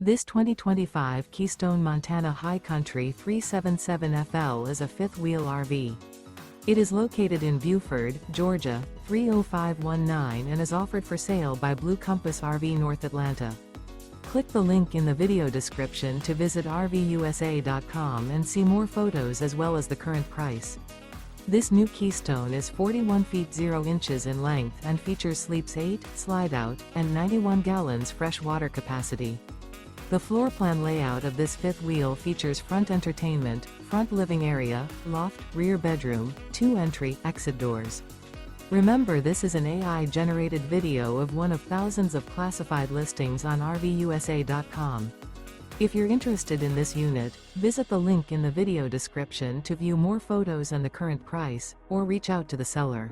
This 2025 Keystone Montana High Country 377FL is a fifth-wheel RV. It is located in Buford, Georgia, 30519 and is offered for sale by Blue Compass RV North Atlanta. Click the link in the video description to visit RVUSA.com and see more photos as well as the current price. This new Keystone is 41 feet 0 inches in length and features sleeps 8, slide-out, and 91 gallons fresh water capacity. The floor plan layout of this fifth wheel features front entertainment, front living area, loft, rear bedroom, 2 entry, exit doors. Remember, this is an AI-generated video of one of thousands of classified listings on RVUSA.com. If you're interested in this unit, visit the link in the video description to view more photos and the current price, or reach out to the seller.